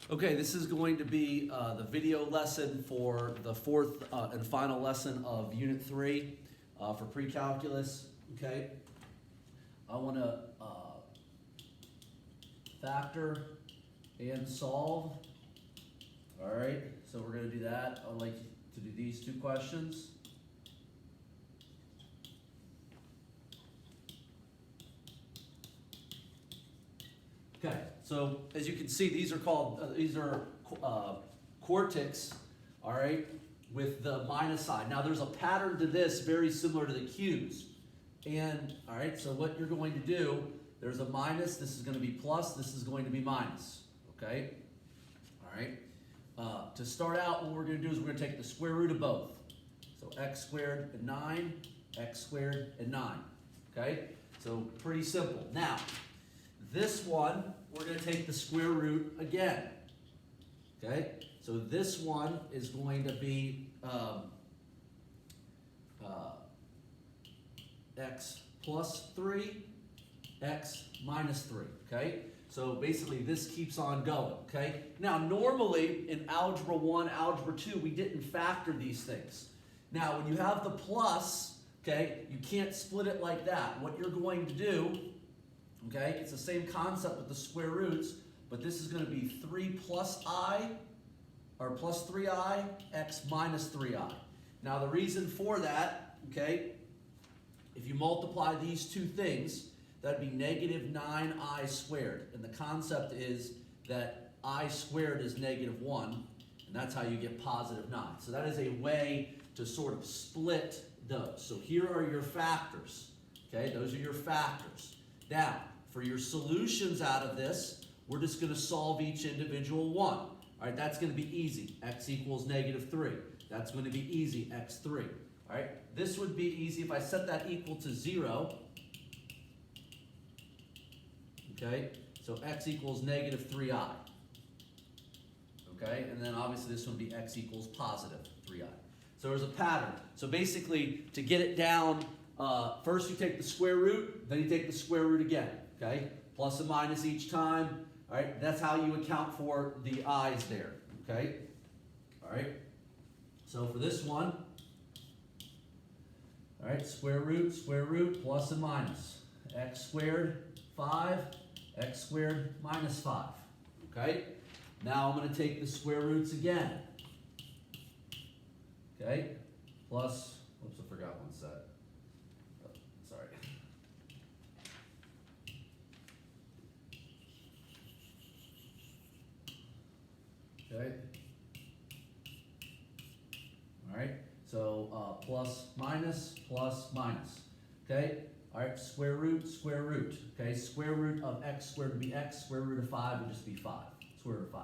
Okay, this is going to be the video lesson for the fourth and final lesson of Unit 3 for pre-calculus, okay? I want to factor and solve, all right? So we're going to do that. I'd like to do these two questions. Okay, so as you can see, these are called, quartics, all right, with the minus sign. Now there's a pattern to this very similar to the cubes. And, all right, so what you're going to do, there's a minus, this is going to be plus, this is going to be minus, okay? All right, to start out, what we're going to do is we're going to take the square root of both. So x squared and 9, x squared and 9, okay? So pretty simple. Now, this one, we're going to take the square root again, okay? So this one is going to be x plus 3, x minus 3, okay? So basically this keeps on going, okay? Now normally in Algebra 1, Algebra 2, we didn't factor these things. Now when you have the plus, okay, you can't split it like that. What you're going to do, okay, it's the same concept with the square roots, but this is going to be 3 plus I, or plus 3i, x minus 3i. Now the reason for that, okay, if you multiply these two things, that'd be negative 9i squared. And the concept is that I squared is negative 1, and that's how you get positive 9. So that is a way to sort of split those. So here are your factors, okay, those are your factors. Now, for your solutions out of this, we're just going to solve each individual one. All right, that's going to be easy. X equals negative 3. That's going to be easy, x3. All right, this would be easy if I set that equal to 0. Okay, so x equals negative 3i. Okay, and then obviously this would be x equals positive 3i. So there's a pattern. So basically, to get it down, first you take the square root, then you take the square root again. Okay, plus and minus each time. All right, that's how you account for the i's there. Okay, all right. So for this one, all right, square root, plus and minus. X squared 5, x squared minus 5. Okay, now I'm going to take the square roots again. Okay, plus, whoops, I forgot one set. Oh, sorry. Okay. All right. So plus minus. Okay. All right. Square root. Okay. Square root of x squared would be x. Square root of 5 would just be 5. Square root of 5.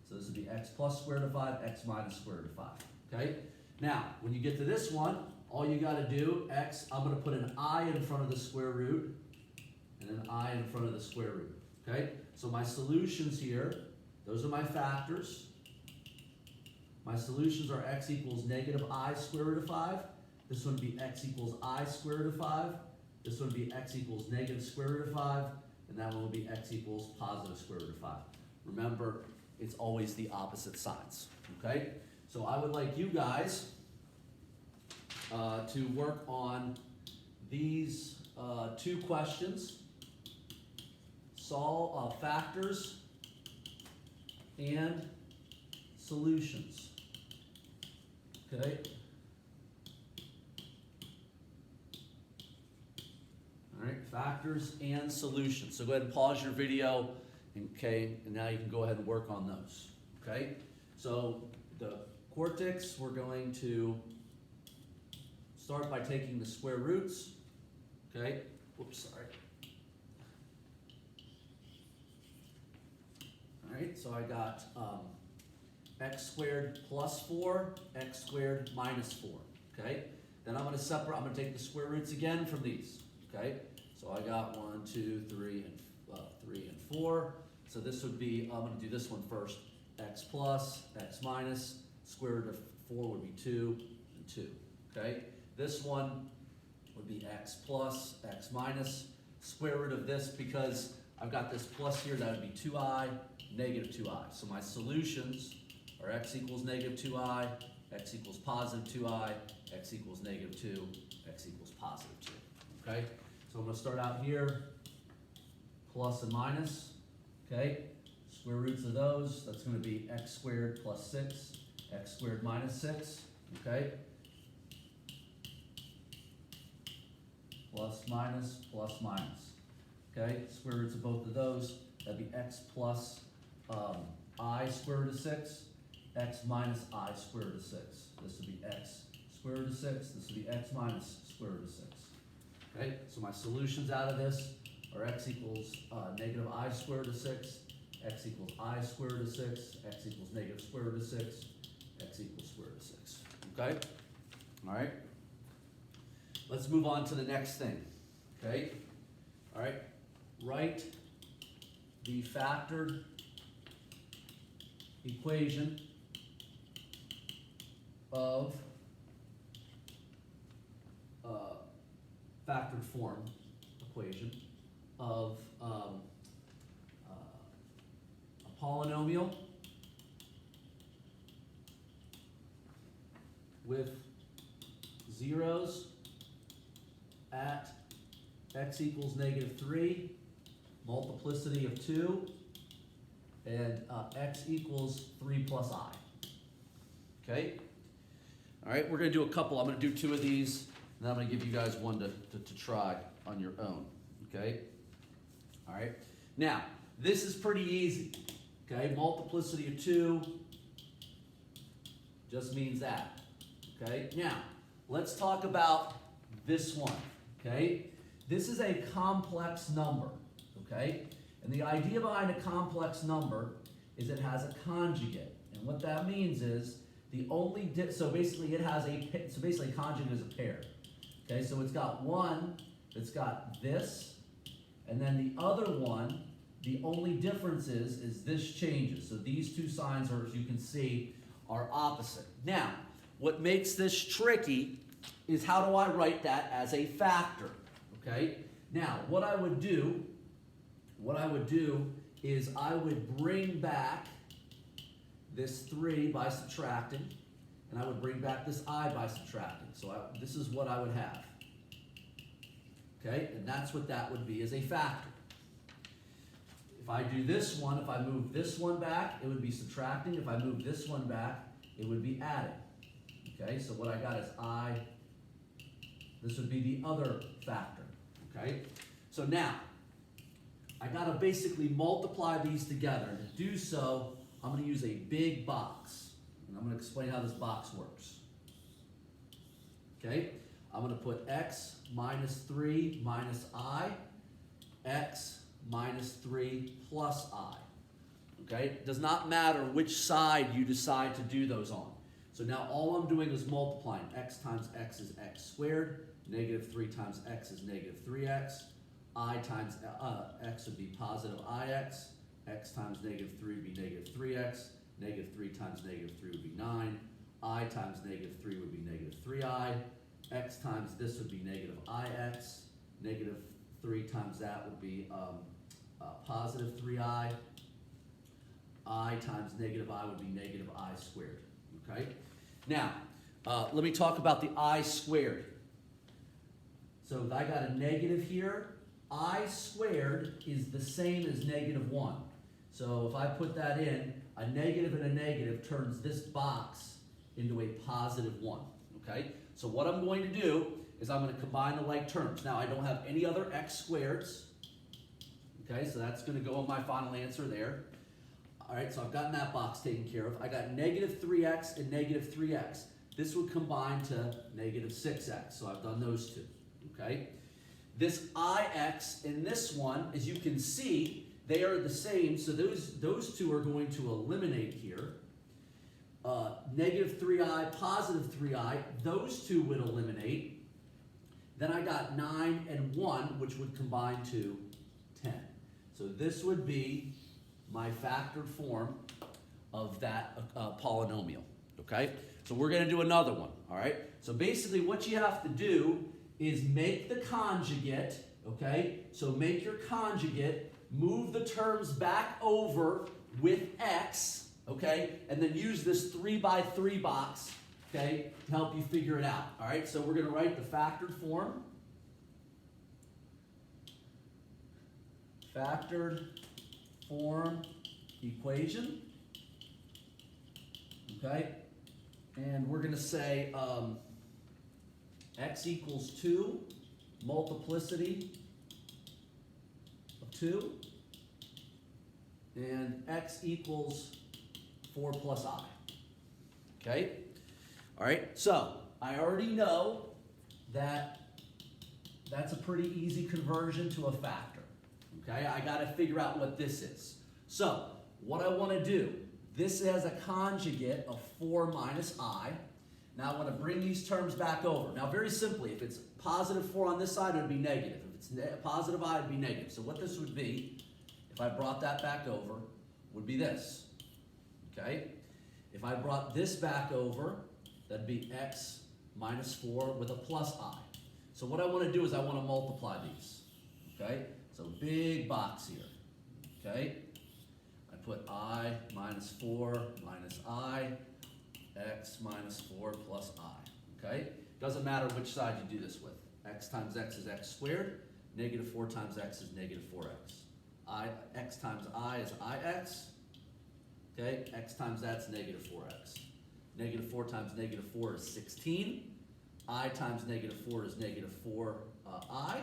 So this would be x plus square root of 5. X minus square root of 5. Okay. Now, when you get to this one, all you got to do, x, I'm going to put an I in front of the square root and an I in front of the square root. Okay. So my solutions here, those are my factors. My solutions are x equals negative I square root of 5. This one would be x equals I square root of 5. This one would be x equals negative square root of 5. And that one will be x equals positive square root of 5. Remember, it's always the opposite sides. Okay? So I would like you guys to work on these two questions. Solve factors and solutions. Okay. All right, factors and solutions. So go ahead and pause your video, okay, and now you can go ahead and work on those. Okay. So the quartics, we're going to start by taking the square roots. Okay. Whoops, sorry. All right, so I got x squared plus 4, x squared minus 4, okay? Then I'm going to separate, I'm going to take the square roots again from these, okay? So I got 1, 2, 3, and 4. So this would be, I'm going to do this one first, x plus, x minus, square root of 4 would be 2, and 2, okay? This one would be x plus, x minus, square root of this, because I've got this plus here, that would be 2i, negative 2i. So my solutions are x equals negative 2i, x equals positive 2i, x equals negative 2, x equals positive 2. Okay? So I'm going to start out here, plus and minus. Okay? Square roots of those, that's going to be x squared plus 6, x squared minus 6. Okay? Plus minus, plus minus. Okay? Square roots of both of those, that'd be x plus I square root of 6, x minus I square root of 6. This would be x square root of 6. This would be x minus square root of 6. Okay, so my solutions out of this are x equals negative I square root of 6, x equals I square root of 6, x equals negative square root of 6, x equals square root of 6. Okay? All right? Let's move on to the next thing. Okay? All right? Write the factored equation of factored form equation of a polynomial with zeros at x equals negative 3, multiplicity of 2, and x equals 3 plus I. Okay? All right, we're going to do a couple. I'm going to do 2 of these, and then I'm going to give you guys one to try on your own. Okay? All right? Now, this is pretty easy. Okay? Multiplicity of 2 just means that. Okay? Now, let's talk about this one. Okay? This is a complex number. Okay? And the idea behind a complex number is it has a conjugate. And what that means is the only, so basically it has so basically conjugate is a pair. Okay, so it's got one that's got this, and then the other one, the only difference is this changes. So these two signs are, as you can see, are opposite. Now, what makes this tricky is how do I write that as a factor? Okay, now what I would do is I would bring back this 3 by subtracting, and I would bring back this I by subtracting. So this is what I would have. Okay, and that's what that would be as a factor. If I do this one, if I move this one back, it would be subtracting. If I move this one back, it would be adding. Okay, so what I got is this would be the other factor. Okay, so now, I got to basically multiply these together. And to do so, I'm going to use a big box. And I'm going to explain how this box works. Okay? I'm going to put x minus 3 minus I, x minus 3 plus I. Okay? It does not matter which side you decide to do those on. So now all I'm doing is multiplying. X times x is x squared. Negative 3 times x is negative 3x. I times x would be positive ix. X times negative 3 would be negative 3x. Negative 3 times negative 3 would be 9. I times negative 3 would be negative 3i. X times this would be negative ix. Negative 3 times that would be positive 3i. I times negative I would be negative I squared. Okay? Now, let me talk about the I squared. So I got a negative here. I squared is the same as negative 1. So if I put that in, a negative and a negative turns this box into a positive 1. Okay? So what I'm going to do is I'm going to combine the like terms. Now I don't have any other x squareds. Okay, so that's going to go on my final answer there. All right, so I've gotten that box taken care of. I got negative 3x and negative 3x. This would combine to negative 6x. So I've done those two. Okay? This ix and this one, as you can see, they are the same, so those two are going to eliminate here. Negative 3i, positive 3i, those two would eliminate. Then I got 9 and 1, which would combine to 10. So this would be my factored form of that polynomial, okay? So we're going to do another one, all right? So basically what you have to do is make the conjugate, okay? So make your conjugate move the terms back over with x, okay, and then use this 3 by 3 box, okay, to help you figure it out. All right, so we're going to write the factored form. Factored form equation, okay, and we're going to say x equals 2, multiplicity of 2, and x equals 4 plus I. Okay? All right, so I already know that that's a pretty easy conversion to a factor. Okay, I got to figure out what this is. So what I want to do, this has a conjugate of 4 minus I. Now I want to bring these terms back over. Now very simply, if it's positive 4 on this side, it would be negative. If it's positive I, it would be negative. So what this would be, if I brought that back over, would be this. Okay? If I brought this back over, that'd be x minus 4 with a plus I. So what I want to do is I want to multiply these. Okay? So big box here. Okay? I put I minus 4 minus I, x minus 4 plus I. Okay? Doesn't matter which side you do this with. X times x is x squared. Negative 4 times x is negative 4x. X times I is ix. Okay? X times that's negative 4x. Negative 4 times negative 4 is 16. I times negative 4 is negative 4i.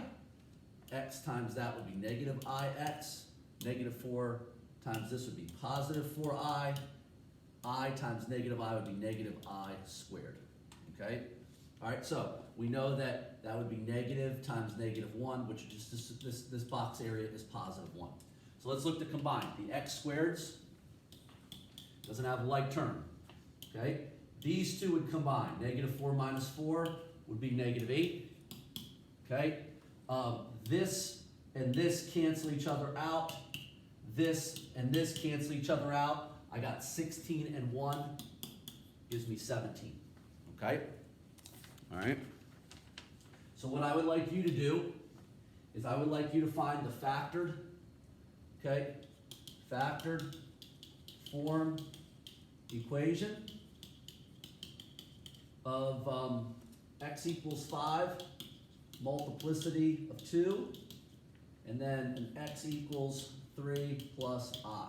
X times that would be negative ix. Negative 4 times this would be positive 4i. I times negative I would be negative I squared. Okay? All right, so we know that that would be negative times negative 1, which is just this box area is positive 1. So let's look to combine. The x squareds doesn't have a like term. Okay? These two would combine. Negative 4 minus 4 would be negative 8. Okay? This and this cancel each other out. This and this cancel each other out. I got 16 and 1 gives me 17. Okay? All right? So what I would like you to do is I would like you to find the factored, okay, factored form equation of x equals 5, multiplicity of 2, and then an x equals 3 plus I.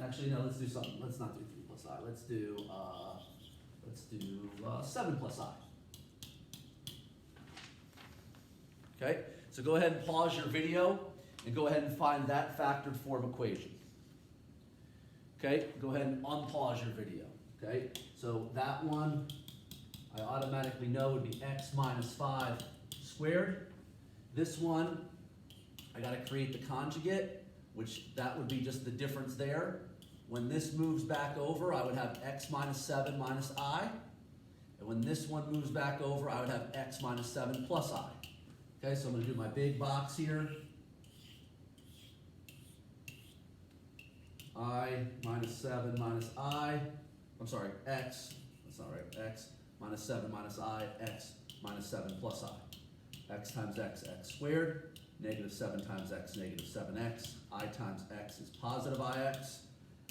Actually, no, let's do something. Let's not do 3 plus I. Let's do 7 plus I. Okay, so go ahead and pause your video and go ahead and find that factored form equation. Okay, go ahead and unpause your video. Okay, so that one I automatically know would be x minus 5 squared. This one, I got to create the conjugate, which that would be just the difference there. When this moves back over, I would have x minus 7 minus I. And when this one moves back over, I would have x minus 7 plus I. Okay, so I'm going to do my big box here. I minus 7 minus I. I'm sorry, x. That's not right. X minus 7 minus I. X minus 7 plus I. X times x, x squared. Negative 7 times x, negative 7x. I times x is positive ix.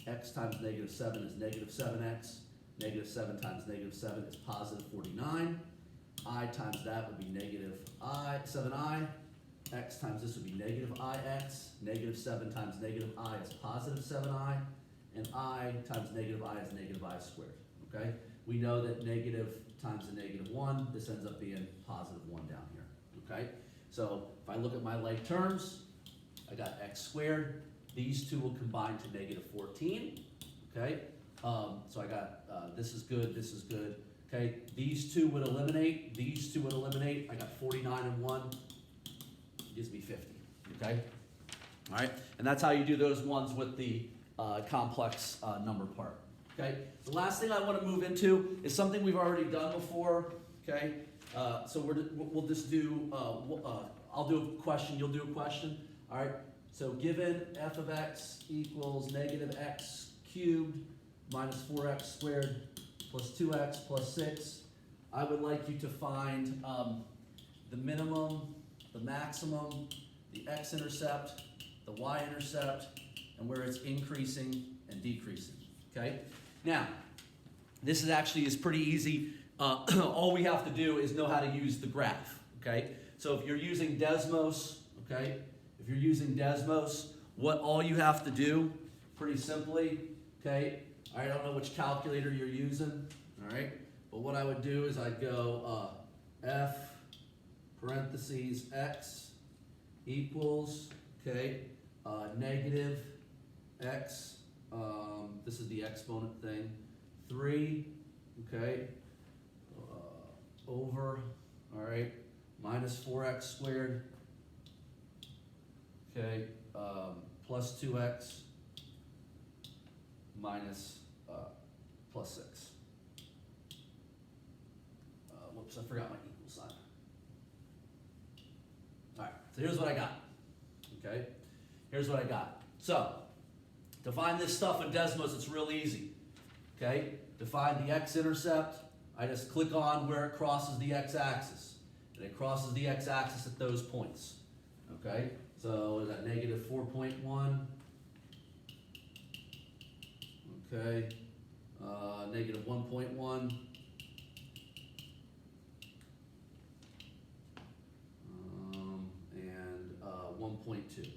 X times negative 7 is negative 7x. Negative 7 times negative 7 is positive 49. I times that would be negative 7i. X times this would be negative ix. Negative 7 times negative I is positive 7i. And I times negative I is negative I squared. Okay? We know that negative times a negative 1, this ends up being positive 1 down here. Okay? So if I look at my like terms, I got x squared. These two will combine to negative 14. Okay? So I got this is good, this is good. Okay? These two would eliminate. These two would eliminate. I got 49 and 1. Gives me 50. Okay? All right? And that's how you do those ones with the complex number part. Okay? The last thing I want to move into is something we've already done before. Okay? So we'll just do, I'll do a question, you'll do a question. All right? So given f of x equals negative x cubed minus 4x squared plus 2x plus 6, I would like you to find the minimum, the maximum, the x-intercept, the y-intercept, and where it's increasing and decreasing, okay? Now, this is pretty easy. All we have to do is know how to use the graph, okay? So if you're using Desmos, okay, what all you have to do, pretty simply, okay, I don't know which calculator you're using, all right, but what I would do is I'd go f parentheses x equals, okay, negative x, this is the exponent thing, 3, okay, over, all right, minus 4x squared, okay, plus 2x minus plus 6. Whoops, I forgot my equal sign. All right, so here's what I got, okay? Here's what I got. So, to find this stuff in Desmos, it's real easy, okay? To find the x-intercept, I just click on where it crosses the x-axis. And it crosses the x-axis at those points, okay? So, is that negative 4.1? Okay, negative 1.1. And 1.2.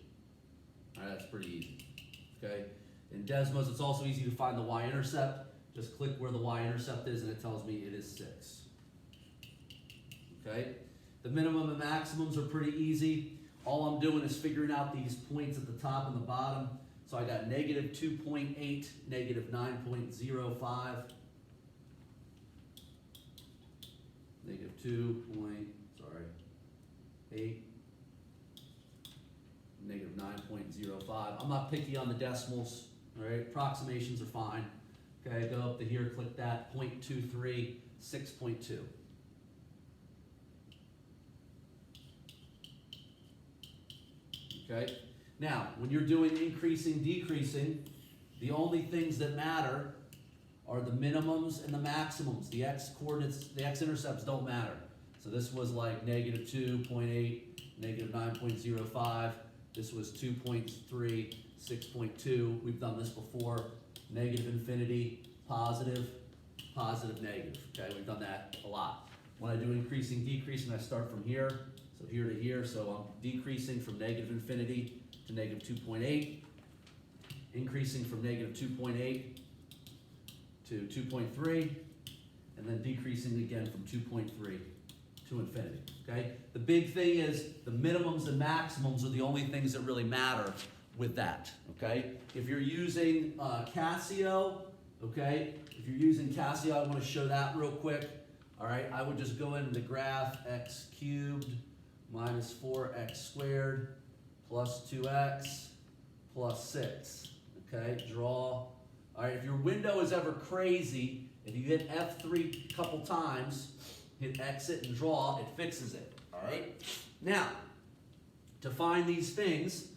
All right, that's pretty easy, okay? In Desmos, it's also easy to find the y-intercept. Just click where the y-intercept is and it tells me it is 6. Okay? The minimum and maximums are pretty easy. All I'm doing is figuring out these points at the top and the bottom. So I got negative 2.8, negative 9.05, negative 8, negative 9.05. I'm not picky on the decimals, all right? Approximations are fine. Okay, go up to here, click that, 0.23, 6.2. Okay, now, when you're doing increasing, decreasing, the only things that matter are the minimums and the maximums. The x-coordinates, the x-intercepts don't matter. So this was like negative 2.8, negative 9.05. This was 2.3, 6.2. We've done this before. Negative infinity, positive, positive, negative. Okay, we've done that a lot. When I do increasing, decreasing, I start from here, so here to here. So I'm decreasing from negative infinity to negative 2.8, increasing from negative 2.8 to 2.3, and then decreasing again from 2.3 to infinity, okay? The big thing is the minimums and maximums are the only things that really matter with that, okay? If you're using Casio, okay? If you're using Casio, I want to show that real quick, all right? I would just go into the graph, x cubed minus 4x squared plus 2x plus 6, okay? Draw. All right, if your window is ever crazy, if you hit F3 a couple times, hit exit and draw, it fixes it, all right? Now, to find these things,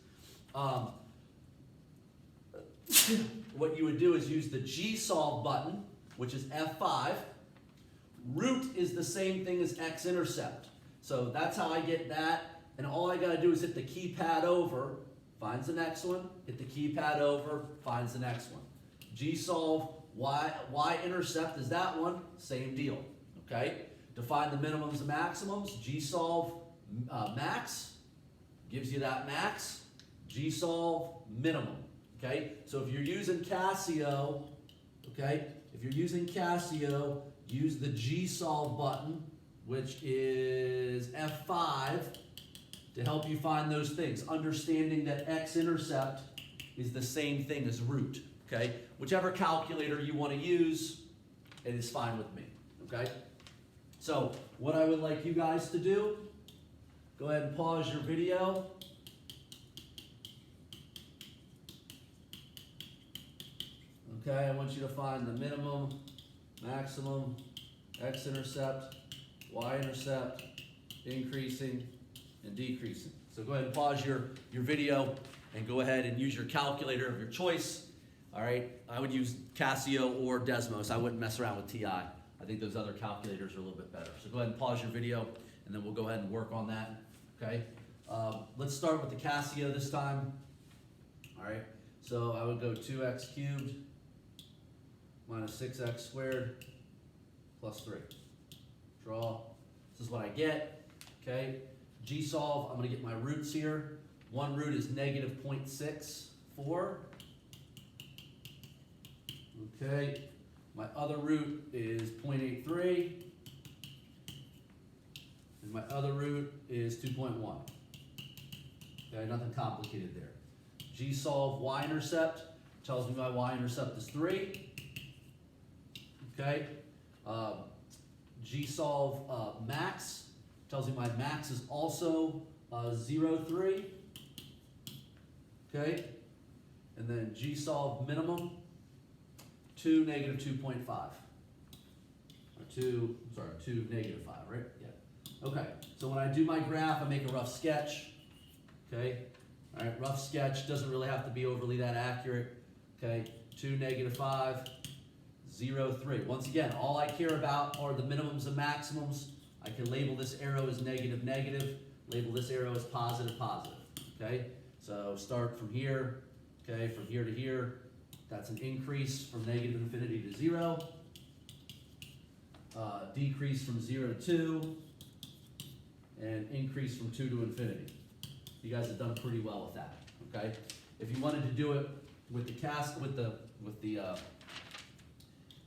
what you would do is use the G-solve button, which is F5. Root is the same thing as x-intercept. So that's how I get that. And all I got to do is hit the keypad over, finds the next one, hit the keypad over, finds the next one. G-solve, y-intercept is that one, same deal, okay? To find the minimums and maximums, G-solve max gives you that max, G-solve minimum, okay? So if you're using Casio, okay, use the G-solve button, which is F5, to help you find those things, understanding that x-intercept is the same thing as root, okay? Whichever calculator you want to use, it is fine with me, okay? So what I would like you guys to do, go ahead and pause your video. Okay, I want you to find the minimum, maximum, x-intercept, y-intercept, increasing, and decreasing. So go ahead and pause your video and go ahead and use your calculator of your choice. All right, I would use Casio or Desmos. I wouldn't mess around with TI. I think those other calculators are a little bit better. So go ahead and pause your video and then we'll go ahead and work on that, okay? Let's start with the Casio this time. All right, so I would go 2x cubed minus 6x squared plus 3. Draw. This is what I get. Okay. G solve. I'm going to get my roots here. One root is negative 0.64. Okay. My other root is 0.83. And my other root is 2.1. Okay, nothing complicated there. G solve y-intercept tells me my y-intercept is 3. Okay. G solve max tells me my max is also 0.3. Okay. And then G solve minimum 2, negative 2.5. Or 2, sorry, 2, negative 5, right? Yeah. Okay. So when I do my graph, I make a rough sketch. Okay. All right. Rough sketch doesn't really have to be overly that accurate. Okay. 2, negative 5. 0, 3. Once again, all I care about are the minimums and maximums. I can label this arrow as negative, negative. Label this arrow as positive, positive. Okay? So start from here. Okay, from here to here. That's an increase from negative infinity to 0. Decrease from 0 to 2. And increase from 2 to infinity. You guys have done pretty well with that. Okay? If you wanted to do it with the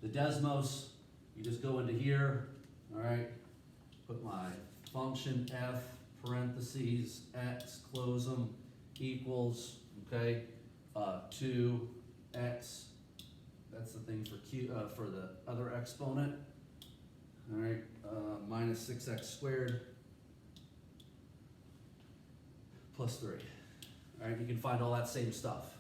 Desmos, you just go into here, all right, put my function f parentheses x, close them, equals, okay, 2x, that's the thing for for the other exponent, all right, minus 6x squared plus 3. All right, you can find all that same stuff.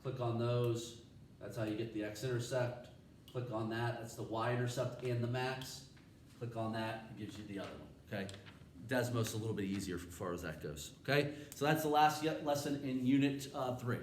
Click on those, that's how you get the x-intercept. Click on that, that's the y-intercept and the max. Click on that, it gives you the other one, okay? Desmos a little bit easier as far as that goes, okay? So that's the last lesson in Unit 3.